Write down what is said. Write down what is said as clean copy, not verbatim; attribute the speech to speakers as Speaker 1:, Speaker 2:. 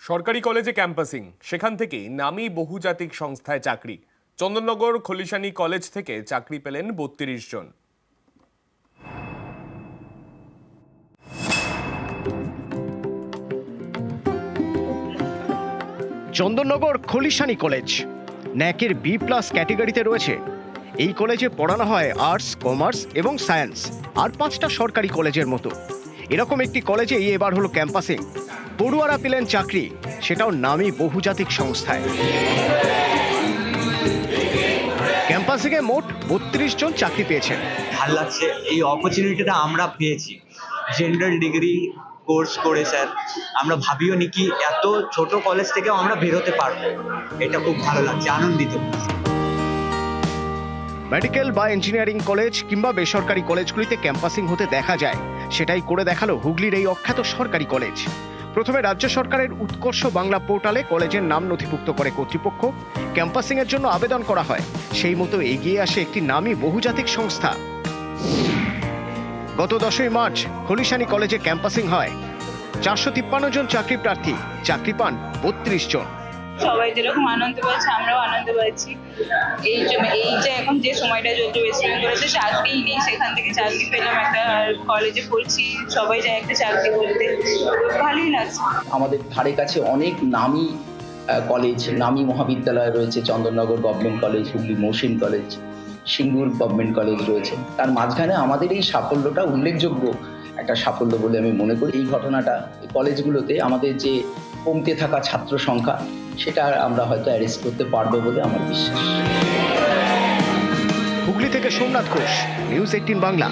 Speaker 1: সরকারি কলেজে ক্যাম্পাসিং, সেখান থেকেই নামী বহুজাতিক সংস্থায় চাকরি। চন্দননগর খলিশানি কলেজ থেকে চাকরি পেলেন ৩২ জন।
Speaker 2: চন্দননগর খলিশানি কলেজ ন্যাকের বি+ ক্যাটেগরিতে রয়েছে। এই কলেজে পড়ানো হয় আর্টস, কমার্স এবং সায়েন্স, আর 5টা সরকারি কলেজের মতো। এরকম একটি কলেজেই এবার হলো ক্যাম্পাসিং। পড়ুয়ারা পেলেন চাকরি, সেটাও নামী বহুজাতিক সংস্থায়। ক্যাম্পাসিংয়ে মোট ৩২ জন চাকরি পেয়েছেন।
Speaker 3: ভালো লাগছে, এই অপরচুনিটিটা আমরা পেয়েছি। জেনারেল ডিগ্রি কোর্স করে স্যার আমরা ভাবিও নি কি এত ছোট কলেজ থেকেও আমরা বেরোতে পারবো। এটা খুব ভালো লাগছে, আনন্দিত।
Speaker 2: মেডিকেল বা ইঞ্জিনিয়ারিং কলেজ কিংবা বেসরকারি কলেজগুলিতে ক্যাম্পাসিং হতে দেখা যায়, সেটাই করে দেখালো হুগলির এই অখ্যাত সরকারি কলেজ। প্রথমে রাজ্য সরকারের উৎকর্ষ বাংলা পোর্টালে কলেজের নাম নথিভুক্ত করে কর্তৃপক্ষ। ক্যাম্পাসিং এর জন্য আবেদন করা হয়, সেই মতো এগিয়ে আসে একটি নামী বহুজাতিক সংস্থা। গত 10ই মার্চ খলিশানি কলেজে ক্যাম্পাসিং হয়। 453 জন চাকরি প্রার্থী, চাকরি পান 32 জন।
Speaker 4: সবাই যেরকম আনন্দ পাচ্ছে আমরাও আনন্দ পাচ্ছি। এই যে এখন যে সময়টা চলছে ওয়েস্ট বেঙ্গলে চাকরিই নেই, সেখান থেকে চাকরি পেলাম, একটা কলেজে পড়ছি, সবাই যায় একটা চাকরি করতে, ভালোই লাগছে।
Speaker 5: আমাদের ধারে কাছে অনেক নামী কলেজ, নামী মহাবিদ্যালয় রয়েছে। Chandannagar government college, Hooghly Mohsin college, Singur government college রয়েছে। তার মাঝখানে আমাদের এই সাফল্যটা উল্লেখযোগ্য একটা সাফল্য বলে আমি মনে করি। এই ঘটনাটা এই কলেজগুলোতে আমাদের যে কমতে থাকা ছাত্র সংখ্যা, সেটা আমরা হয়তো অ্যারেস্ট করতে পারবো বলে আমার বিশ্বাস।
Speaker 2: হুগলি থেকে সোমনাথ ঘোষ, নিউজ 18 বাংলা।